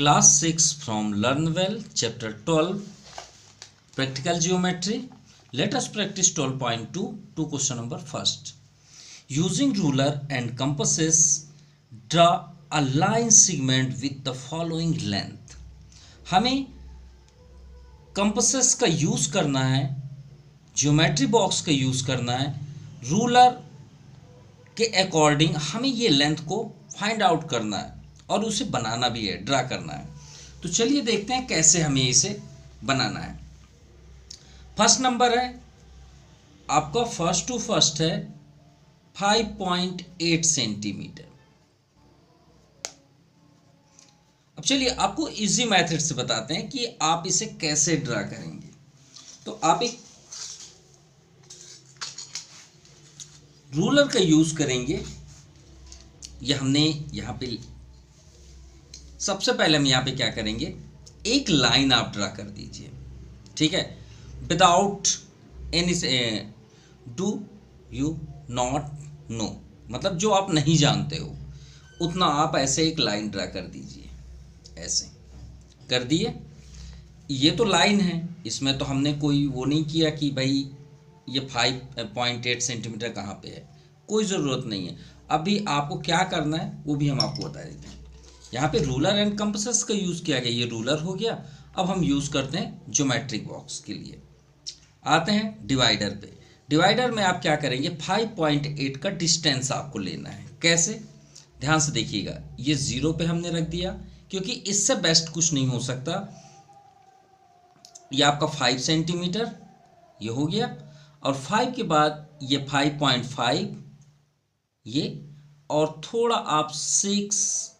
Class 6 from LearnWell, Chapter 12, Practical Geometry. Let us practice 12.2 to question number first. Using ruler and compasses, draw a line segment with the following length. हमें compasses का use करना है, geometry box का use करना है, ruler के according हमें ये लेंथ को फाइंड आउट करना है और उसे बनाना भी है, ड्रा करना है। तो चलिए देखते हैं कैसे हमें इसे बनाना है। फर्स्ट नंबर है आपका, फर्स्ट टू फर्स्ट है 5.8 सेंटीमीटर। अब चलिए आपको इजी मेथड से बताते हैं कि आप इसे कैसे ड्रा करेंगे। तो आप एक रूलर का यूज करेंगे। ये हमने यहाँ पे सबसे पहले हम यहाँ पे क्या करेंगे, एक लाइन आप ड्रा कर दीजिए, ठीक है, without any do you not know, मतलब जो आप नहीं जानते हो उतना आप ऐसे एक लाइन ड्रा कर दीजिए। ऐसे कर दिए, ये तो लाइन है, इसमें तो हमने कोई वो नहीं किया कि भाई ये 5.8 सेंटीमीटर कहाँ पे है, कोई ज़रूरत नहीं है। अभी आपको क्या करना है वो भी हम आपको बता देते हैं। यहाँ पे रूलर एंड कंपासेस का यूज़ किया गया, ये रूलर हो गया। अब हम यूज़ करते हैं ज्योमेट्रिक बॉक्स के लिए। आते हैं डिवाइडर पे। डिवाइडर में आप क्या करेंगे, 5.8 का डिस्टेंस आपको लेना है। कैसे, ध्यान से देखिएगा। ये 0 पे हमने रख दिया क्योंकि इससे बेस्ट कुछ नहीं हो सकता। ये आपका 5 सेंटीमीटर ये हो गया, और 5 के बाद ये 5.5 ये, और थोड़ा आप 6,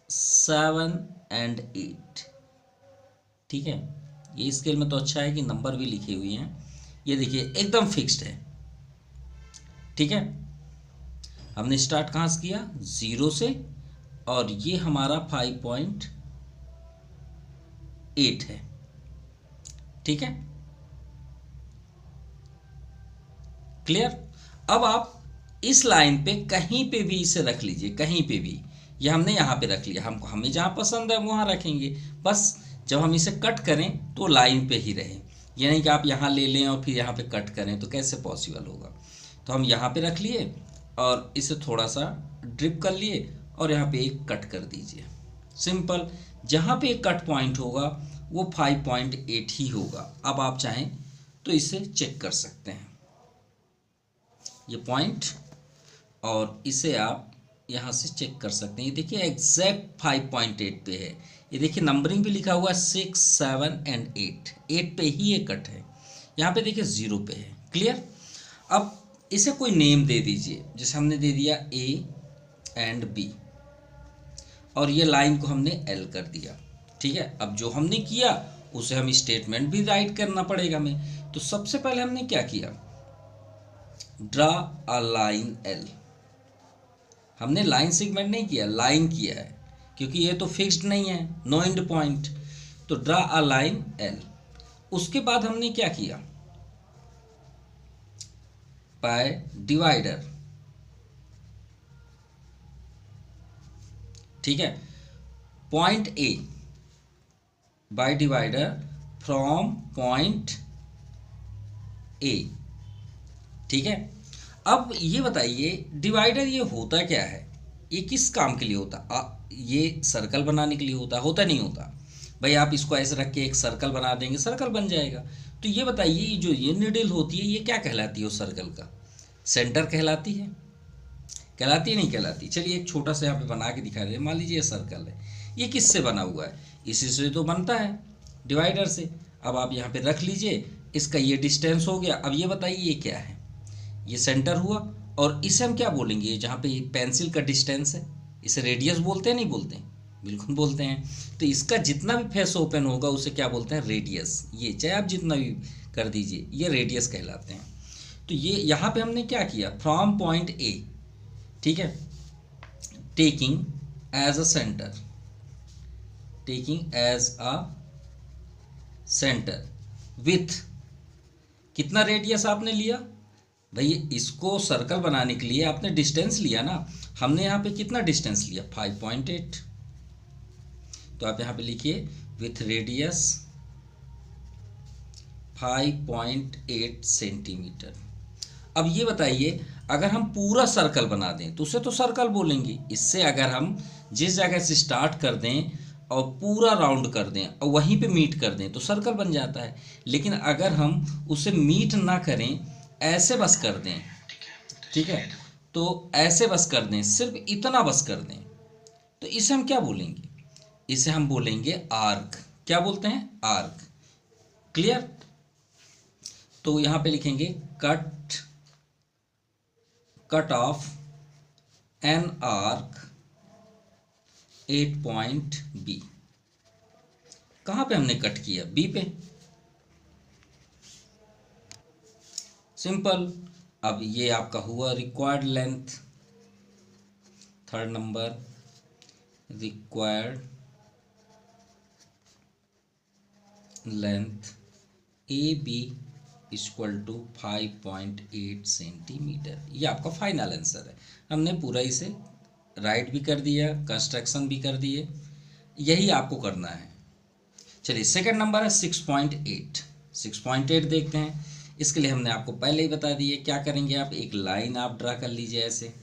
7 एंड 8, ठीक है। ये स्केल में तो अच्छा है कि नंबर भी लिखे हुए हैं। ये देखिए एकदम फिक्स्ड है, ठीक है। हमने स्टार्ट कहाँ से किया, 0 से, और ये हमारा 5.8 है, ठीक है, क्लियर। अब आप इस लाइन पे कहीं पे भी इसे रख लीजिए, कहीं पे भी। ये हमने यहाँ पे रख लिया, हमको हमें जहाँ पसंद है वहाँ रखेंगे। बस जब हम इसे कट करें तो लाइन पे ही रहे, ये नहीं कि आप यहाँ ले लें और फिर यहाँ पे कट करें, तो कैसे पॉसिबल होगा। तो हम यहाँ पे रख लिए और इसे थोड़ा सा ड्रिप कर लिए और यहाँ पे एक कट कर दीजिए, सिंपल। जहाँ पे एक कट पॉइंट होगा वो 5.8 ही होगा। अब आप चाहें तो इसे चेक कर सकते हैं, ये पॉइंट, और इसे आप यहाँ से चेक कर सकते हैं। ये देखिए एग्जैक्ट 5.8 पे है। ये देखिए नंबरिंग भी लिखा हुआ है 6, 7 एंड 8 पे ही ये कट है। यहाँ पे देखिए 0 पे है, क्लियर। अब इसे कोई नेम दे दीजिए, जैसे हमने दे दिया A एंड B, और ये लाइन को हमने L कर दिया, ठीक है। अब जो हमने किया उसे हम स्टेटमेंट भी राइट करना पड़ेगा हमें। तो सबसे पहले हमने क्या किया, ड्रा अ लाइन L। हमने लाइन सेगमेंट नहीं किया, लाइन किया है, क्योंकि ये तो फिक्स्ड नहीं है, नो एंड पॉइंट। तो ड्रा अ लाइन L। उसके बाद हमने क्या किया, बाय डिवाइडर, ठीक है, point A by divider from point A, ठीक है। अब ये बताइए डिवाइडर ये होता क्या है, ये किस काम के लिए होता, ये सर्कल बनाने के लिए होता नहीं होता। भाई आप इसको ऐसे रख के एक सर्कल बना देंगे, सर्कल बन जाएगा। तो ये बताइए जो ये निडल होती है ये क्या कहलाती है, उस सर्कल का सेंटर कहलाती है, नहीं कहलाती। चलिए एक छोटा सा यहाँ पे बना के दिखा रहे हैं। मान लीजिए ये सर्कल है, ये किससे बना हुआ है, इसी से तो बनता है, डिवाइडर से। अब आप यहाँ पे रख लीजिए, इसका ये डिस्टेंस हो गया। अब ये बताइए ये क्या है, ये सेंटर हुआ, और इसे हम क्या बोलेंगे, जहाँ पे पेंसिल का डिस्टेंस है, इसे रेडियस बोलते हैं, नहीं बोलते हैं, बिल्कुल बोलते हैं। तो इसका जितना भी फेस ओपन होगा उसे क्या बोलते हैं, रेडियस। ये चाहे आप जितना भी कर दीजिए, ये रेडियस कहलाते हैं। तो ये यहाँ पे हमने क्या किया, फ्रॉम पॉइंट A, ठीक है, taking as a centre, with कितना रेडियस आपने लिया, भाई इसको सर्कल बनाने के लिए आपने डिस्टेंस लिया ना। हमने यहाँ पे कितना डिस्टेंस लिया, 5.8। तो आप यहाँ पे लिखिए विथ रेडियस 5.8 सेंटीमीटर। अब ये बताइए, अगर हम पूरा सर्कल बना दें तो उसे तो सर्कल बोलेंगे। इससे अगर हम जिस जगह से स्टार्ट कर दें और पूरा राउंड कर दें और वहीं पे मीट कर दें तो सर्कल बन जाता है। लेकिन अगर हम उसे मीट ना करें, ऐसे बस कर दें, ठीक है, तो ऐसे बस कर दें, सिर्फ इतना बस कर दें, तो इसे हम क्या बोलेंगे? इसे हम बोलेंगे आर्क। क्या बोलते हैं? आर्क। क्लियर? तो यहां पे लिखेंगे cut off an arc 8 point B. कहां पे हमने कट किया? बी पे। सिंपल। अब ये आपका हुआ required length. Third number, required length A B equal to 5.8 centimetre. ये आपका फाइनल आंसर है। हमने पूरा इसे राइट भी कर दिया, कंस्ट्रक्शन भी कर दिए, यही आपको करना है। चलिए सेकंड नंबर है 6.8। 6.8 देखते हैं। इसके लिए हमने आपको पहले ही बता दिए क्या करेंगे। आप एक लाइन आप ड्रा कर लीजिए ऐसे,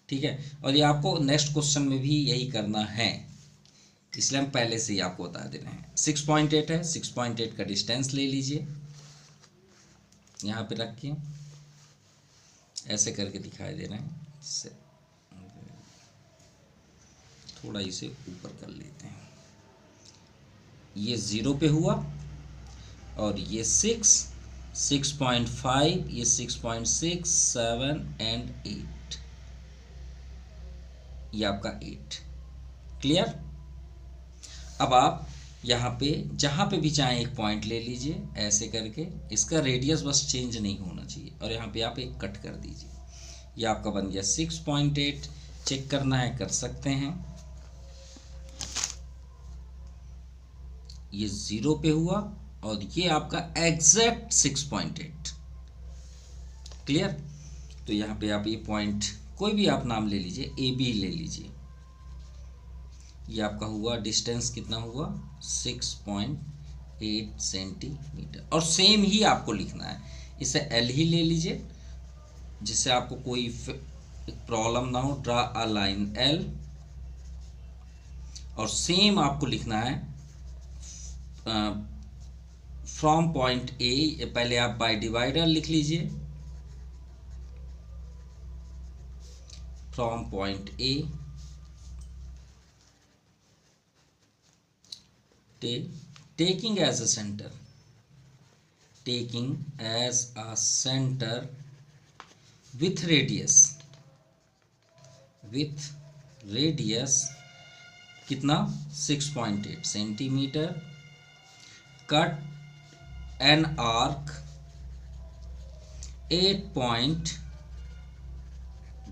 ठीक है, और ये आपको नेक्स्ट क्वेश्चन में भी यही करना है, इसलिए हम पहले से ही आपको बता दे रहे हैं। 6.8 है, 6.8 का डिस्टेंस ले लीजिए, यहाँ पे रखिए, ऐसे करके दिखाई दे रहे हैं, इससे थोड़ा इसे ऊपर कर लेते हैं। ये 0 पे हुआ और ये 6.5, ये 6.6, 7 एंड 8, ये आपका 8। क्लियर? अब आप यहाँ पे जहाँ पे भी चाहें एक पॉइंट ले लीजिए ऐसे करके, इसका रेडियस बस चेंज नहीं होना चाहिए, और यहाँ पे आप एक कट कर दीजिए। ये आपका बन गया 6.8। चेक करना है कर सकते हैं। ये 0 पे हुआ और ये आपका एग्जैक्ट 6.8। क्लियर? तो यहाँ पे आप ये पॉइंट कोई भी आप नाम ले लीजिए, ए बी ले लीजिए। ये आपका हुआ डिस्टेंस कितना हुआ? 6.8 सेंटीमीटर। और सेम ही आपको लिखना है, इसे एल ही ले लीजिए जिससे आपको कोई प्रॉब्लम ना हो। ड्रा अ लाइन एल, और सेम आपको लिखना है फ्रॉम पॉइंट ए। पहले आप बाय डिवाइडर लिख लीजिए, from point A taking as a center, with radius कितना? 6.8 centimetre. Cut an arc 8 point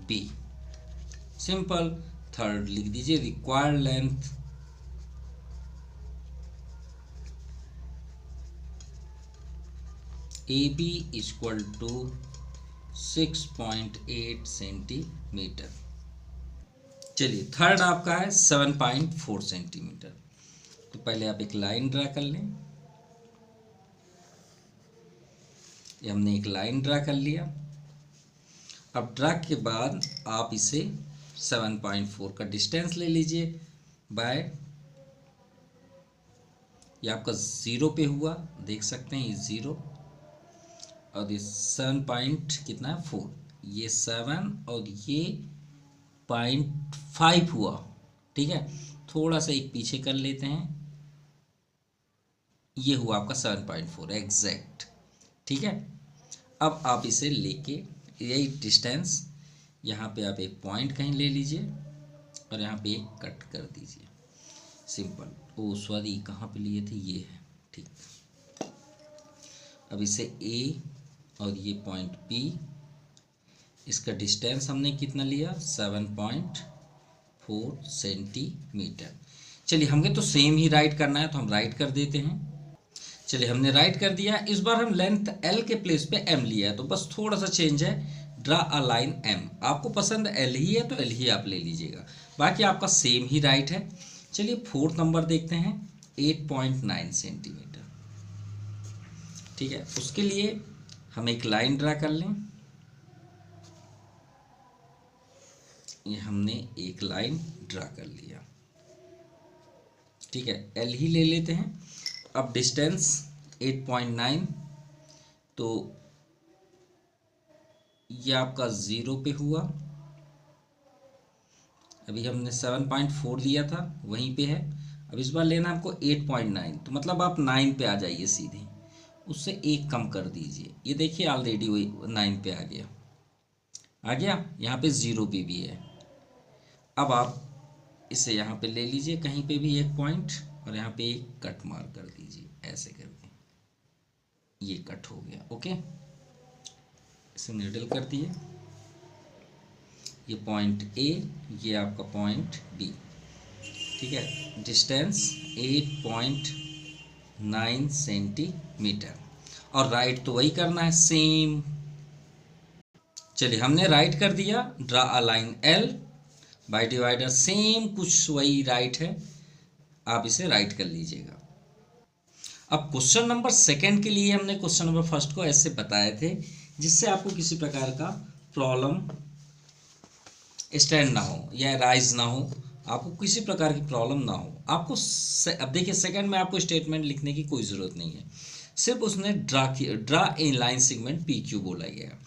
B. Simple. Third लिख दीजिए required length AB equal to 6.8 centimetre. चलिए थर्ड आपका है 7.4 सेंटीमीटर। तो पहले आप एक लाइन ड्रा कर लें। ये हमने एक लाइन ड्रा कर लिया। अब ड्रा के बाद आप इसे 7.4 का डिस्टेंस ले लीजिए बाय, ये आपका 0 पे हुआ, देख सकते हैं ये 0 और ये 7 पॉइंट कितना है 4, ये 7 और ये 0.5 हुआ। ठीक है, थोड़ा सा एक पीछे कर लेते हैं, ये हुआ आपका 7.4 एग्जैक्ट। ठीक है, अब आप इसे लेके यही डिस्टेंस यहाँ पे आप एक पॉइंट कहीं ले लीजिए और यहाँ पे एक कट कर दीजिए। सिंपल। ओ सॉरी, कहाँ पे लिए थे, ये है। ठीक, अब इसे ए और ये पॉइंट पी, इसका डिस्टेंस हमने कितना लिया 7.4 सेंटीमीटर। चलिए हमें तो सेम ही राइट करना है तो हम राइट कर देते हैं। चलिए हमने राइट कर दिया। इस बार हम लेंथ एल के प्लेस पे एम लिया है, तो बस थोड़ा सा चेंज है। ड्रा अ लाइन एम, आपको पसंद एल ही है तो एल ही आप ले लीजिएगा, बाकी आपका सेम ही राइट है। चलिए फोर्थ नंबर देखते हैं, 8.9 सेंटीमीटर। ठीक है, उसके लिए हम एक लाइन ड्रा कर लें। ये हमने एक लाइन ड्रा कर लिया। ठीक है, एल ही ले लेते हैं। अब डिस्टेंस 8.9, तो ये आपका 0 पे हुआ। अभी हमने 7.4 लिया था, वहीं पे है। अब इस बार लेना हमको 8.9, तो मतलब आप 9 पे आ जाइए सीधे, उससे एक कम कर दीजिए। ये देखिए ऑलरेडी वही 9 पे आ गया, यहाँ पे 0 पे भी है। अब आप इसे यहाँ पे ले लीजिए कहीं पे भी एक पॉइंट, और यहाँ पे एक कट मार कर दीजिए ऐसे करके, ये कट हो गया। ओके, इसे निडल कर दिए। ये पॉइंट ए, ये आपका पॉइंट बी। ठीक है, डिस्टेंस 8.9 सेंटीमीटर, और राइट तो वही करना है सेम। चलिए हमने राइट कर दिया, draw a line L by divider, same कुछ वही राइट है, आप इसे राइट कर लीजिएगा। अब क्वेश्चन नंबर सेकंड के लिए हमने क्वेश्चन नंबर फर्स्ट को ऐसे बताए थे जिससे आपको किसी प्रकार का प्रॉब्लम स्टैंड ना हो या राइज ना हो, आपको किसी प्रकार की प्रॉब्लम ना हो। आपको अब देखिए सेकंड में आपको स्टेटमेंट लिखने की कोई ज़रूरत नहीं है, सिर्फ उसने draw a line segment P Q बोला गया।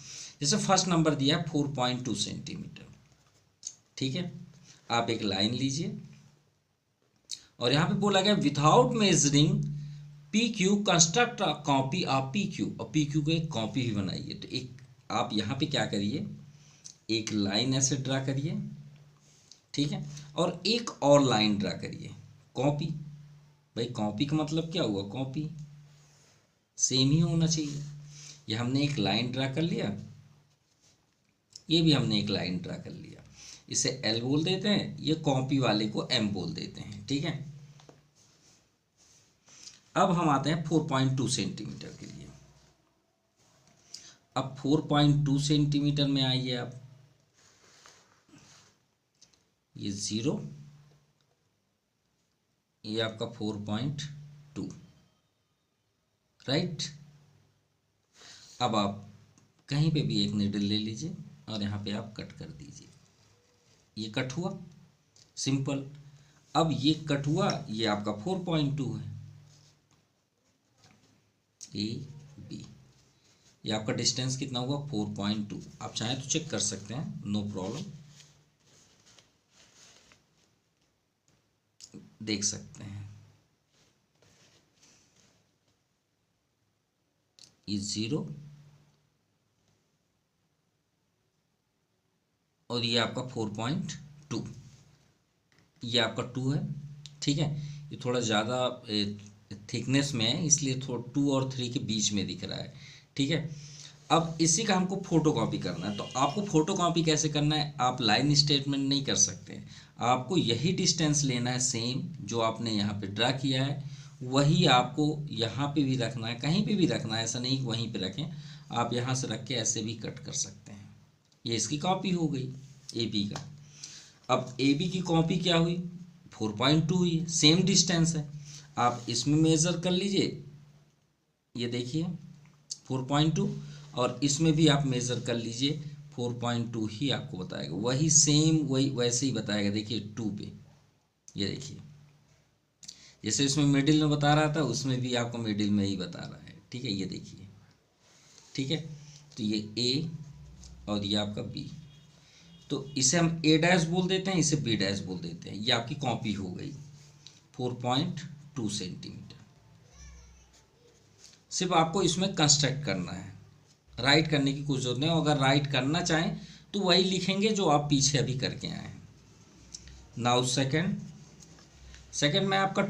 जैसे फर्स्ट नंबर दिया 4.2 सेंटीमीटर। ठीक है, आप एक लाइन लीजिए, और यहाँ पे बोला गया without measuring P Q construct a copy of P Q, और पी क्यू को एक कॉपी भी बनाइए। तो एक आप यहाँ पे क्या करिए, एक लाइन ऐसे ड्रा करिए। ठीक है, और एक और लाइन ड्रा करिए, कॉपी। भाई कॉपी का मतलब क्या हुआ, कॉपी सेम ही होना चाहिए। ये हमने एक लाइन ड्रा कर लिया, ये भी हमने एक लाइन ड्रा कर लिया, इसे एल बोल देते हैं, ये कॉपी वाले को एम बोल देते हैं। ठीक है, अब हम आते हैं 4.2 सेंटीमीटर के लिए। अब 4.2 सेंटीमीटर में आइए आप, ये 0, ये आपका 4.2, राइट। अब आप कहीं पे भी एक नीडल ले लीजिए और यहाँ पे आप कट कर दीजिए, ये कट हुआ, सिंपल। अब ये कट हुआ, ये आपका 4.2 है, ए बी, ये आपका डिस्टेंस कितना हुआ 4.2। आप चाहें तो चेक कर सकते हैं, नो प्रॉब्लम, देख सकते हैं। ये 0 और ये आपका 4.2, ये आपका 2 है। ठीक है, ये थोड़ा ज़्यादा थिकनेस में है, इसलिए थोड़ा 2 और 3 के बीच में दिख रहा है। ठीक है, अब इसी का हमको फोटो कॉपी करना है। तो आपको फोटो कॉपी कैसे करना है, आप लाइन स्टेटमेंट नहीं कर सकते, आपको यही डिस्टेंस लेना है, सेम जो आपने यहाँ पे ड्रा किया है वही आपको यहाँ पे भी रखना है, कहीं पे भी रखना है, ऐसा नहीं कि वहीं पे रखें। आप यहाँ से रख के ऐसे भी कट कर सकते हैं। ये इसकी कॉपी हो गई ए बी का। अब ए बी की कॉपी क्या हुई, 4.2 हुई, सेम डिस्टेंस है। आप इसमें मेज़र कर लीजिए, ये देखिए 4.2, और इसमें भी आप मेज़र कर लीजिए 4.2 ही आपको बताएगा, वही सेम वही वैसे ही बताएगा। देखिए 2 पे, ये देखिए जैसे इसमें मिडिल में बता रहा था, उसमें भी आपको मिडिल में ही बता रहा है। ठीक है, ये देखिए। ठीक है, तो ये ए और ये आपका बी, तो इसे हम ए डैश बोल देते हैं, इसे बी डैश बोल देते हैं। ये आपकी कॉपी हो गई 4.2 सेंटीमीटर। सिर्फ आपको इसमें कंस्ट्रक्ट करना है, राइट करने की कुछ जरूरत नहीं। अगर राइट करना चाहें तो वही लिखेंगे जो आप पीछे अभी करके आए हैं। नाउ सेकंड में आपका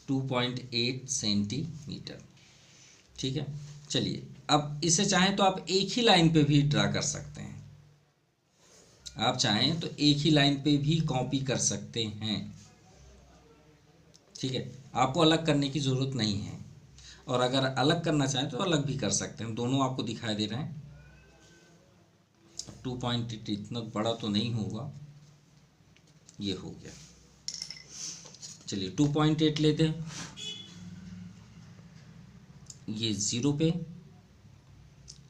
2.8 सेंटीमीटर। ठीक है, चलिए अब इसे चाहें तो आप एक ही लाइन पे भी ड्रा कर सकते हैं, आप चाहें तो एक ही लाइन पे भी कॉपी कर सकते हैं। ठीक है, आपको अलग करने की ज़रूरत नहीं है, और अगर अलग करना चाहें तो अलग भी कर सकते हैं। दोनों आपको दिखाई दे रहे हैं। 2.8 इतना बड़ा तो नहीं होगा, ये हो गया। चलिए 2.8 लेते हैं, ये 0 पे,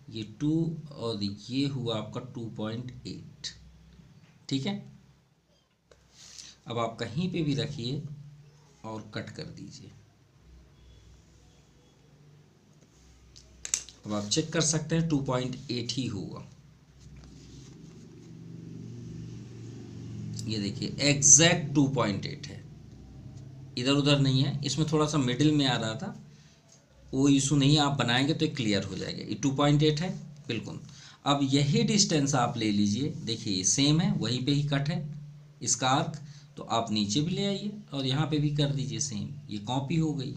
ये 2 और ये हुआ आपका 2.8। ठीक है, अब आप कहीं पे भी रखिए और कट कर दीजिए। अब आप चेक कर सकते हैं 2.8 ही होगा। ये देखिए एग्जैक्ट 2.8 है, इधर उधर नहीं है। इसमें थोड़ा सा मिडिल में आ रहा था, वो इशू नहीं, आप बनाएंगे तो क्लियर हो जाएगा। ये 2.8 है बिल्कुल। अब यही डिस्टेंस आप ले लीजिए, देखिए सेम है, वहीं पे ही कट है इसका आर्क, तो आप नीचे भी ले आइए और यहाँ पे भी कर दीजिए सेम, ये कॉपी हो गई।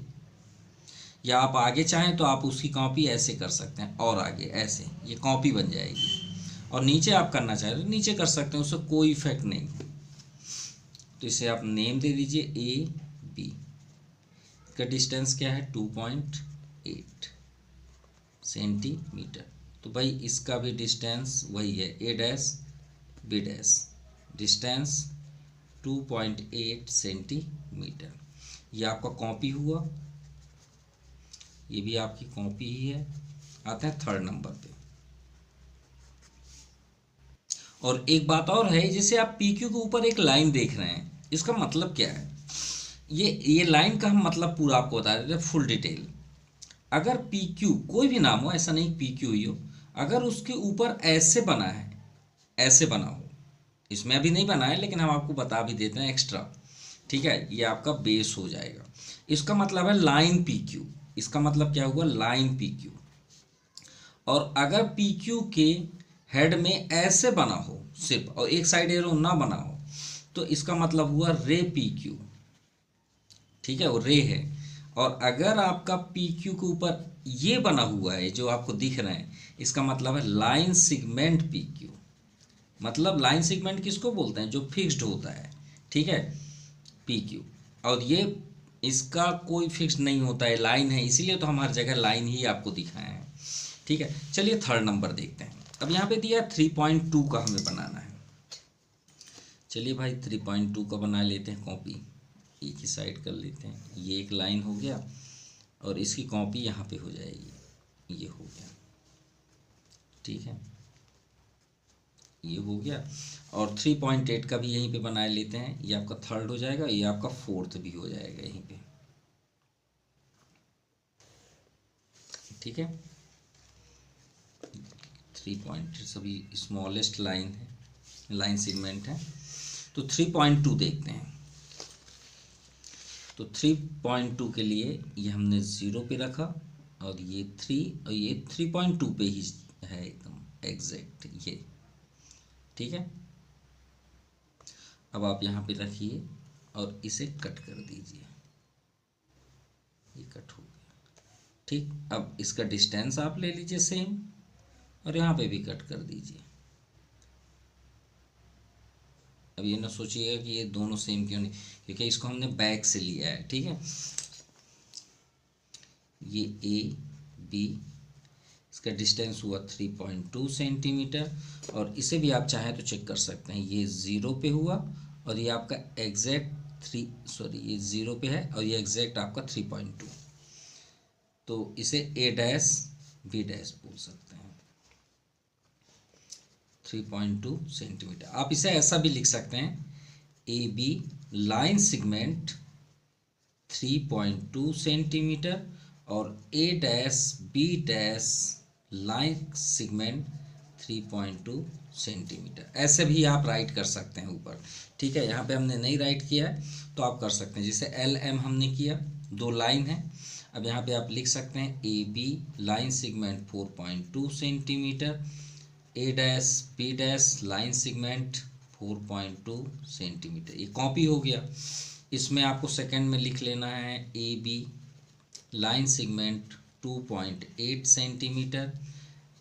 या आप आगे चाहें तो आप उसकी कॉपी ऐसे कर सकते हैं, और आगे ऐसे, ये कॉपी बन जाएगी। और नीचे आप करना चाहें तो नीचे कर सकते हैं, उससे कोई इफेक्ट नहीं। तो इसे आप नेम दे दीजिए ए बी। का डिस्टेंस क्या है 2.8 सेंटीमीटर। तो भाई इसका भी डिस्टेंस वही है, A dash B dash, distance 2.8 centimetre. ये आपका कॉपी हुआ, ये भी आपकी कॉपी ही है। आते हैं थर्ड नंबर पे। और एक बात और है, जैसे आप पी क्यू के ऊपर एक लाइन देख रहे हैं, इसका मतलब क्या है? ये लाइन का हम मतलब पूरा आपको बता देते हैं फुल डिटेल। अगर पी क्यू कोई भी नाम हो, ऐसा नहीं पी क्यू ही हो, अगर उसके ऊपर ऐसे बना है, ऐसे बना हो, इसमें अभी नहीं बना है लेकिन हम आपको बता भी देते हैं एक्स्ट्रा। ठीक है, ये आपका बेस हो जाएगा। इसका मतलब है लाइन पी क्यू। इसका मतलब क्या हुआ? Line P Q. और अगर पी क्यू के हेड में ऐसे बना हो सिर्फ, और एक साइड एरो ना बना हो, तो इसका मतलब हुआ रे पी क्यू। ठीक है, वो रे है। और अगर आपका पी क्यू के ऊपर ये बना हुआ है जो आपको दिख रहे हैं, इसका मतलब है लाइन सिगमेंट पी क्यू। मतलब लाइन सिगमेंट किसको बोलते हैं? जो फिक्स्ड होता है। ठीक है, पी क्यू। और ये इसका कोई फिक्स नहीं होता है, लाइन है, इसीलिए तो हम हर जगह लाइन ही आपको दिखाए हैं। ठीक है, चलिए थर्ड नंबर देखते हैं। अब यहाँ पे दिया 3.2 का हमें बनाना है। चलिए भाई 3.2 का बना लेते हैं कॉपी, एक ही साइड कर लेते हैं। ये एक लाइन हो गया और इसकी कॉपी यहाँ पे हो जाएगी, ये हो गया। ठीक है, ये हो गया। और 3.8 का भी यहीं पे बना लेते हैं, ये आपका थर्ड हो जाएगा, ये आपका फोर्थ भी हो जाएगा यहीं पे। ठीक है, 3.8 सभी स्मॉलेस्ट लाइन है, लाइन सेगमेंट है। तो 3.2 देखते हैं। तो 3.2 के लिए ये हमने 0 पे रखा, और ये 3 और ये 3.2 पे ही है एकदम एग्जैक्ट ये। ठीक है, अब आप यहाँ पे रखिए और इसे कट कर दीजिए, ये कट हो गया। ठीक, अब इसका डिस्टेंस आप ले लीजिए सेम, और यहाँ पे भी कट कर दीजिए। अब ये ना सोचिएगा कि ये दोनों सेम क्यों नहीं, क्योंकि इसको हमने बैक से लिया है। ठीक है, ये ए बी, इसका डिस्टेंस हुआ 3.2 सेंटीमीटर। और इसे भी आप चाहें तो चेक कर सकते हैं, ये 0 पे हुआ और ये आपका एग्जैक्ट ये 0 पे है और ये एग्जैक्ट आपका 3.2। तो इसे ए डैश बी डैश बोल सकते हैं, 3.2 सेंटीमीटर। आप इसे ऐसा भी लिख सकते हैं, A B line segment 3.2 centimetre और A dash B dash line segment 3.2 centimetre. ऐसे भी आप राइट कर सकते हैं ऊपर। ठीक है, यहाँ पे हमने नहीं राइट किया है तो आप कर सकते हैं, जैसे एल एम हमने किया, दो लाइन है। अब यहाँ पे आप लिख सकते हैं A B line segment 4.2 centimetre, A dash B dash line segment 4.2 centimetre. ये कॉपी हो गया। इसमें आपको सेकंड में लिख लेना है A B line segment 2.8 centimetre,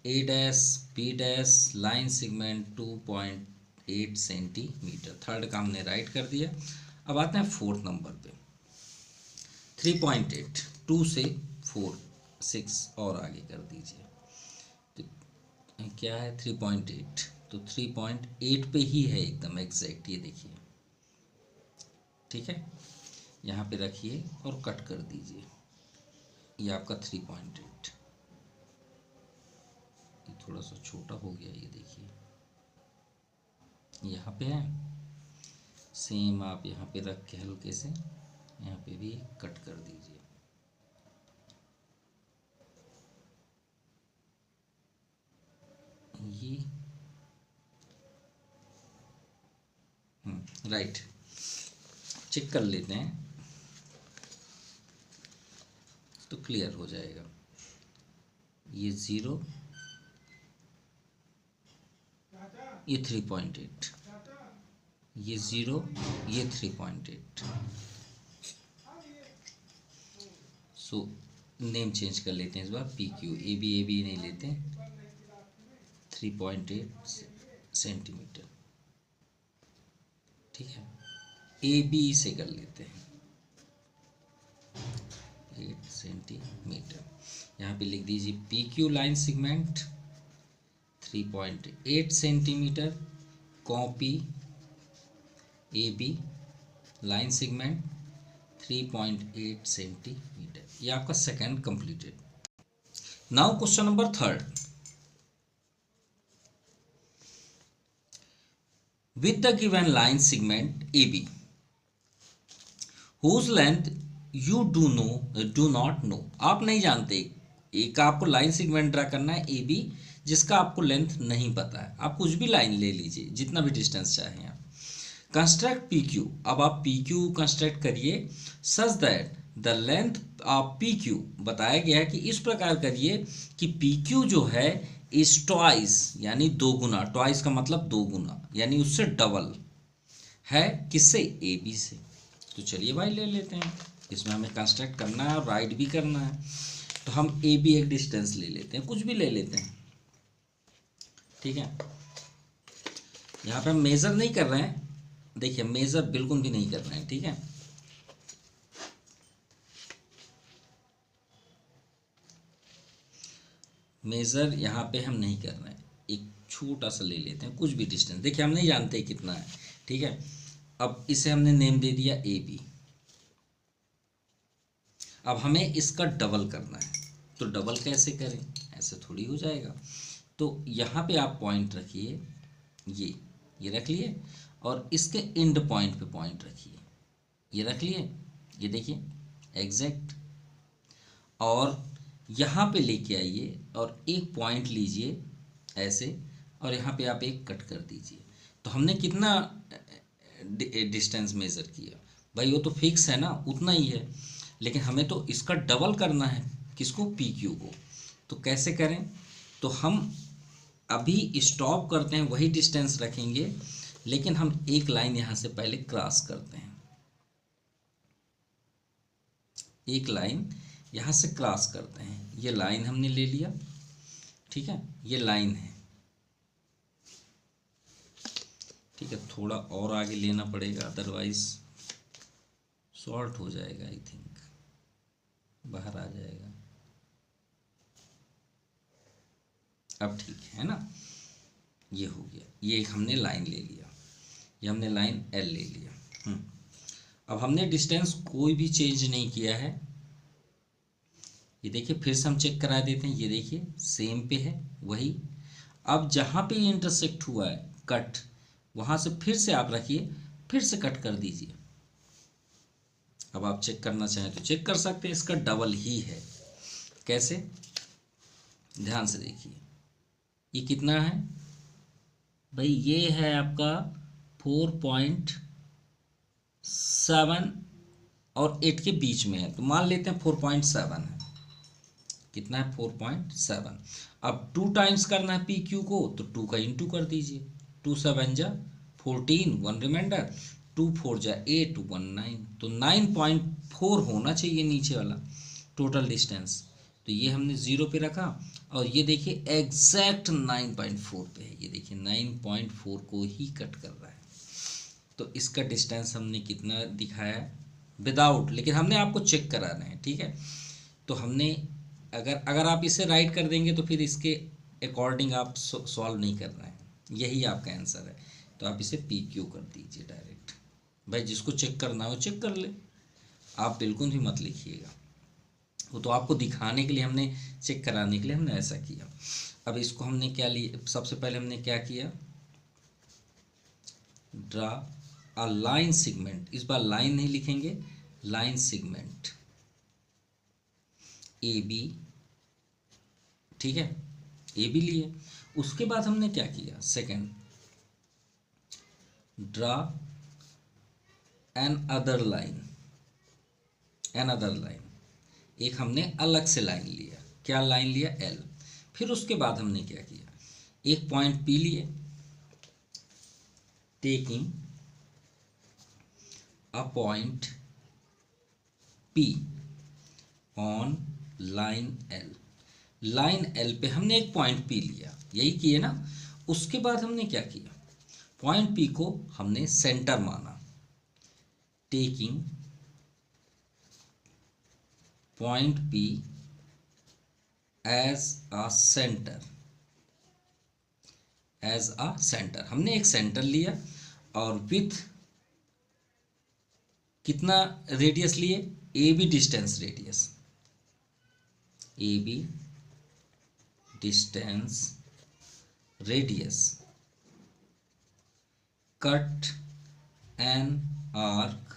A dash B dash line segment 2.8 centimetre. Third का हमने राइट कर दिया। अब आते हैं फोर्थ नंबर पे। 3.8, 2 से 4 6 और आगे कर दीजिए। तो क्या है 3.8, तो 3.8 पे ही है एकदम एग्जैक्ट, ये देखिए ठीक है, यहाँ पे रखिए और कट कर दीजिए। ये आपका 3.8, ये थोड़ा सा छोटा हो गया, ये देखिए यहाँ पे है। सेम आप यहाँ पे रख के हल्के से यहाँ पे भी कट कर दीजिए। ये राइट, चेक कर लेते हैं तो क्लियर हो जाएगा। ये 0, ये 3.8, ये 0, ये 3.8। सो नेम चेंज कर लेते हैं इस बार, PQ, AB नहीं लेते हैं, 3.8 सेंटीमीटर। ठीक है, AB से कर लेते हैं 8 सेंटीमीटर। यहाँ पे लिख दीजिए PQ line segment 3.8 centimetre, copy AB line segment 3.8 centimetre. ये आपका second completed. Now question number 3, with the given line segment AB whose length you do not know। आप नहीं जानते, एक आपको लाइन सेगमेंट ड्रा करना है AB जिसका आपको लेंथ नहीं पता है। आप कुछ भी लाइन ले लीजिए, जितना भी डिस्टेंस चाहें आप। कंस्ट्रक्ट PQ, अब आप PQ कंस्ट्रक्ट करिए such that the length of PQ, बताया गया है कि इस प्रकार करिए कि PQ जो है इज ट्वाइस, यानी 2 गुना, ट्वाइस का मतलब 2 गुना, यानी उससे डबल है, किससे? AB से। तो चलिए भाई ले लेते हैं, इसमें हमें कंस्ट्रक्ट करना है और राइट भी करना है। तो हम AB एक डिस्टेंस ले लेते हैं, कुछ भी ले लेते हैं। ठीक है, यहाँ पे हम मेज़र नहीं कर रहे हैं, देखिए मेज़र बिल्कुल भी नहीं कर रहे हैं। ठीक है, मेज़र यहाँ पे हम नहीं कर रहे हैं, एक छोटा सा ले लेते हैं, कुछ भी डिस्टेंस। देखिए हम नहीं जानते कितना है। ठीक है, अब इसे हमने नेम दे दिया AB। अब हमें इसका डबल करना है, तो डबल कैसे करें? ऐसे थोड़ी हो जाएगा। तो यहाँ पे आप पॉइंट रखिए, ये रख लिए, और इसके एंड पॉइंट पे पॉइंट रखिए, ये रख लिए, ये देखिए एग्जैक्ट। और यहाँ पे लेके आइए और एक पॉइंट लीजिए ऐसे, और यहाँ पे आप एक कट कर दीजिए। तो हमने कितना डिस्टेंस मेज़र किया भाई? वो तो फिक्स है ना, उतना ही है, लेकिन हमें तो इसका डबल करना है। किसको? PQ को। तो कैसे करें? तो हम अभी स्टॉप करते हैं, वही डिस्टेंस रखेंगे, लेकिन हम एक लाइन यहाँ से पहले क्रॉस करते हैं, एक लाइन यहाँ से क्रॉस करते हैं। ये लाइन हमने ले लिया, ठीक है, ये लाइन है। ठीक है, थोड़ा और आगे लेना पड़ेगा, अदरवाइज शॉर्ट हो जाएगा, आई थिंक बाहर आ जाएगा। अब ठीक है ना, ये हो गया, ये एक हमने लाइन ले लिया, ये हमने लाइन L ले लिया। अब हमने डिस्टेंस कोई भी चेंज नहीं किया है। ये देखिए फिर से हम चेक करा देते हैं, ये देखिए सेम पे है वही। अब जहाँ पे ये इंटरसेक्ट हुआ है कट, वहाँ से फिर से आप रखिए, फिर से कट कर दीजिए। अब आप चेक करना चाहें तो चेक कर सकते हैं, इसका डबल ही है। कैसे? ध्यान से देखिए, ये कितना है भाई? ये है आपका 4.7 और 8 के बीच में है, तो मान लेते हैं 4.7 है। कितना है? 4.7। अब 2 टाइम्स करना है PQ को, तो 2 का इंटू कर दीजिए, 2 7 जा 14, 1 रिमाइंडर, 2 4 जा 8, 1 9, तो 9.4 होना चाहिए नीचे वाला टोटल डिस्टेंस। तो ये हमने 0 पे रखा, और ये देखिए एग्जैक्ट 9.4 पे है। ये देखिए 9.4 को ही कट कर रहा है। तो इसका डिस्टेंस हमने कितना दिखाया है विदाउट, लेकिन हमने आपको चेक कराना है। ठीक है, तो हमने अगर आप इसे राइट कर देंगे तो फिर इसके अकॉर्डिंग आप सॉल्व नहीं करना है, यही आपका आंसर है। तो आप इसे PQ कर दीजिए डायरेक्ट, भाई जिसको चेक करना हो चेक कर ले, आप बिल्कुल भी मत लिखिएगा, वो तो आपको दिखाने के लिए हमने, चेक कराने के लिए हमने ऐसा किया। अब इसको हमने क्या लिया, सबसे पहले हमने क्या किया, ड्रा अ लाइन सेगमेंट, इस बार लाइन नहीं लिखेंगे, लाइन सेगमेंट ए बी, ठीक है, ए बी लिए। उसके बाद हमने क्या किया, second, draw another line, another line, एक हमने अलग से लाइन लिया, क्या लाइन लिया, एल। फिर उसके बाद हमने क्या किया, एक पॉइंट पी लिए, taking a point P on line L, line L पे हमने एक पॉइंट पी लिया, यही किए ना। उसके बाद हमने क्या किया, पॉइंट पी को हमने सेंटर माना, taking point P as a centre, as a centre, हमने एक सेंटर लिया और विथ कितना रेडियस लिए, A B distance radius, A B distance radius, cut an arc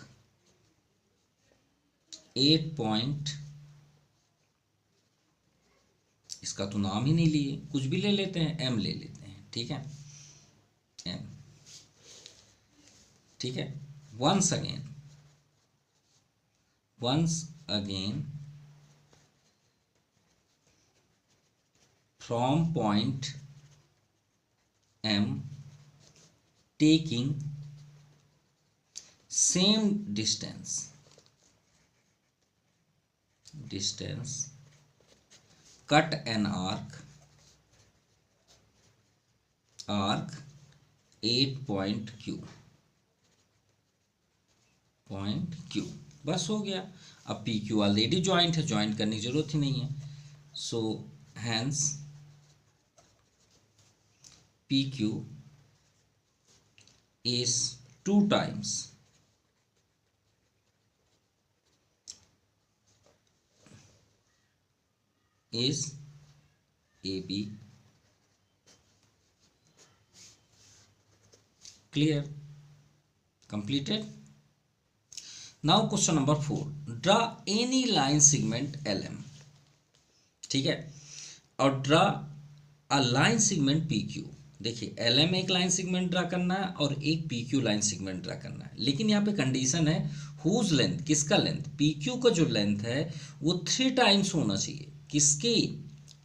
8 point, इसका तो नाम ही नहीं लिए, कुछ भी ले लेते हैं, एम ले लेते हैं, ठीक है, एम, ठीक है। Once again, once again from point M taking same distance cut an arc 8 point Q, बस हो गया। अब पी क्यू ऑलरेडी ज्वाइंट है, ज्वाइंट करने की जरूरत ही नहीं है, so hence P Q is 2 times is AB, clear, completed। Now question number 4, draw any line segment LM, ठीक है, और draw a line segment PQ। देखिए LM एक लाइन सेगमेंट ड्रा करना है और एक PQ लाइन सेगमेंट ड्रा करना है, लेकिन यहाँ पे कंडीशन है हुज लेंथ, किसका लेंथ, PQ का जो लेंथ है वो 3 टाइम्स होना चाहिए, किसकी,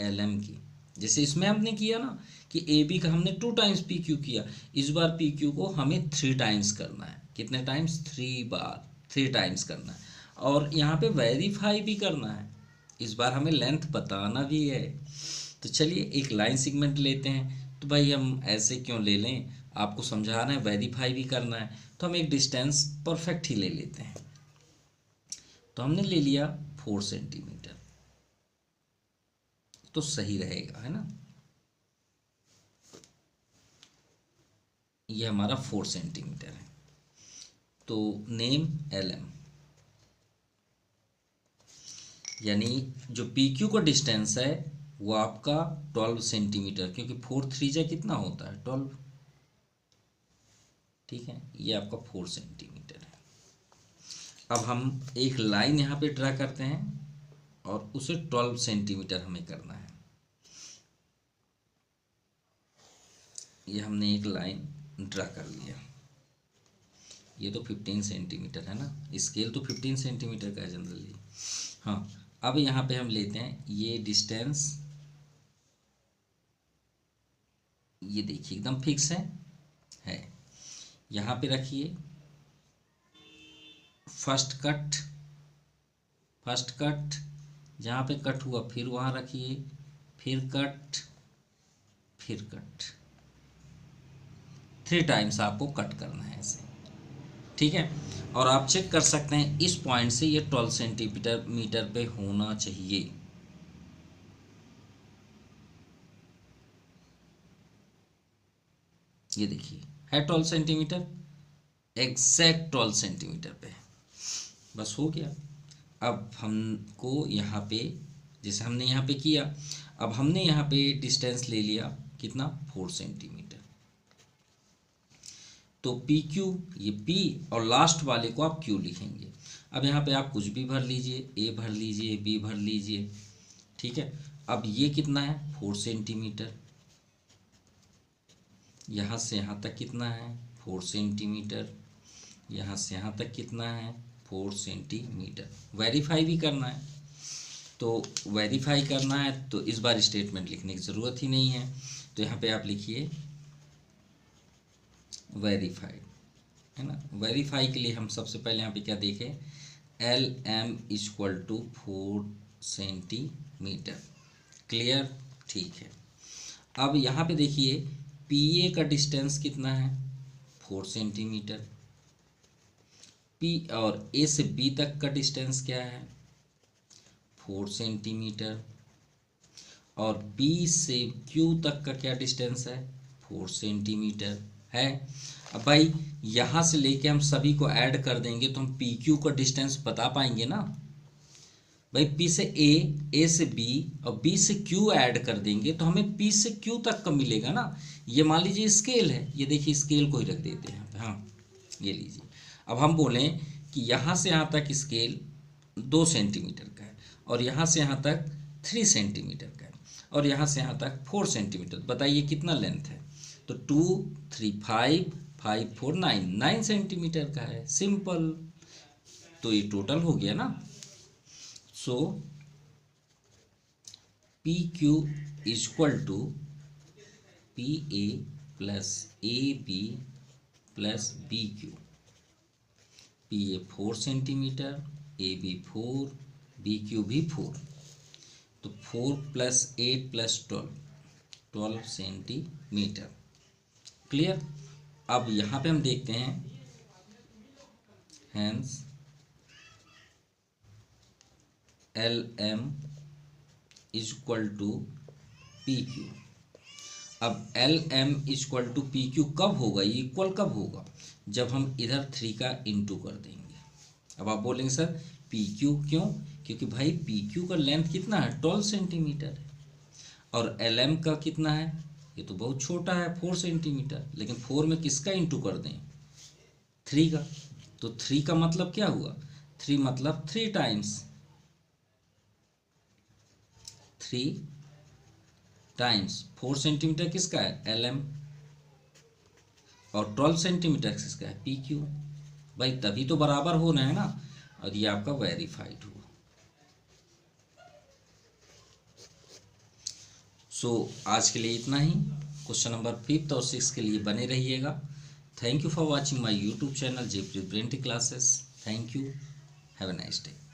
LM की। जैसे इसमें हमने किया ना कि AB का हमने 2 टाइम्स PQ किया, इस बार PQ को हमें 3 टाइम्स करना है, कितने टाइम्स, 3 बार, 3 टाइम्स करना है, और यहाँ पे वेरीफाई भी करना है, इस बार हमें लेंथ बताना भी है। तो चलिए एक लाइन सेगमेंट लेते हैं, तो भाई हम ऐसे क्यों ले लें, आपको समझाना है, वेरीफाई भी करना है, तो हम एक डिस्टेंस परफेक्ट ही ले लेते हैं। तो हमने ले लिया 4 सेंटीमीटर, तो सही रहेगा, है ना, ये हमारा 4 सेंटीमीटर है, तो नेम LM, यानी जो PQ का डिस्टेंस है वो आपका 12 सेंटीमीटर, क्योंकि 4 3 जा कितना होता है 12, ठीक है, ये आपका 4 सेंटीमीटर है। अब हम एक लाइन यहाँ पे ड्रा करते हैं और उसे 12 सेंटीमीटर हमें करना है, ये हमने एक लाइन ड्रा कर लिया, ये तो 15 सेंटीमीटर है ना, स्केल तो 15 सेंटीमीटर का है जनरली। हाँ, अब यहाँ पे हम लेते हैं ये डिस्टेंस, ये देखिए एकदम फिक्स है, यहाँ पे रखिए फर्स्ट कट जहाँ पे कट हुआ फिर वहाँ रखिए, फिर कट, 3 टाइम्स आपको कट करना है ऐसे, ठीक है। और आप चेक कर सकते हैं इस पॉइंट से ये 12 सेंटीमीटर पे होना चाहिए, ये देखिए है 12 सेंटीमीटर, एग्जैक्ट 12 सेंटीमीटर पे। बस हो गया। अब हमको यहाँ पे, जैसे हमने यहाँ पे किया, अब हमने यहाँ पे डिस्टेंस ले लिया कितना, 4 सेंटीमीटर। तो पी क्यू, ये पी और लास्ट वाले को आप क्यू लिखेंगे। अब यहाँ पे आप कुछ भी भर लीजिए, ए भर लीजिए, बी भर लीजिए, ठीक है। अब ये कितना है, 4 सेंटीमीटर। यहाँ से यहाँ तक कितना है, 4 सेंटीमीटर। यहाँ से यहाँ तक कितना है, 4 सेंटीमीटर। वेरीफाई भी करना है, तो वेरीफाई करना है तो इस बार स्टेटमेंट लिखने की ज़रूरत ही नहीं है। तो यहाँ पे आप लिखिए वेरीफाइड, है ना। वेरीफाई के लिए हम सबसे पहले यहाँ पे क्या देखें, LM = 4 सेंटीमीटर। क्लियर, ठीक है। अब यहाँ पे देखिए PA का डिस्टेंस कितना है, 4 सेंटीमीटर। P और A से B तक का डिस्टेंस क्या है, 4 सेंटीमीटर। और B से Q तक का क्या डिस्टेंस है, 4 सेंटीमीटर है। अब भाई यहाँ से लेके हम सभी को ऐड कर देंगे तो हम PQ का डिस्टेंस बता पाएंगे ना भाई। P से A से B और B से Q ऐड कर देंगे तो हमें P से Q तक का मिलेगा ना। ये मान लीजिए स्केल है, ये देखिए स्केल को ही रख देते हैं, हाँ ये लीजिए। अब हम बोलें कि यहाँ से यहाँ तक स्केल 2 सेंटीमीटर का है और यहाँ से यहाँ तक 3 सेंटीमीटर का है और यहाँ से यहाँ तक 4 सेंटीमीटर। बताइए कितना लेंथ है, तो 2 3 5 5 4 9 सेंटीमीटर का है, सिंपल। तो ये टोटल हो गया ना। सो PQ = PA + AB + BQ। PA 4 centimetre, AB 4, BQ भी 4। तो 4 + 8 + 12 सेंटीमीटर। क्लियर। अब यहाँ पे हम देखते हैं, हैंस LM = PQ। अब LM = PQ कब होगा, ये इक्वल कब होगा, जब हम इधर 3 का इंटू कर देंगे। अब आप बोलेंगे सर PQ क्यों, क्योंकि भाई PQ का लेंथ कितना है, 12 सेंटीमीटर है और LM का कितना है, ये तो बहुत छोटा है 4 सेंटीमीटर। लेकिन 4 में किसका इंटू कर दें, 3 का। तो 3 का मतलब क्या हुआ, 3 मतलब 3 टाइम्स, 3 टाइम्स 4 सेंटीमीटर किसका है, LM, और 12 सेंटीमीटर किसका है, PQ। भाई तभी तो बराबर होना है ना, और ये आपका वेरीफाइड हुआ। सो आज के लिए इतना ही। क्वेश्चन नंबर 5 और 6 के लिए बने रहिएगा। Thank you for watching my YouTube channel Jaypreet brain classes. Thank you, have a nice day.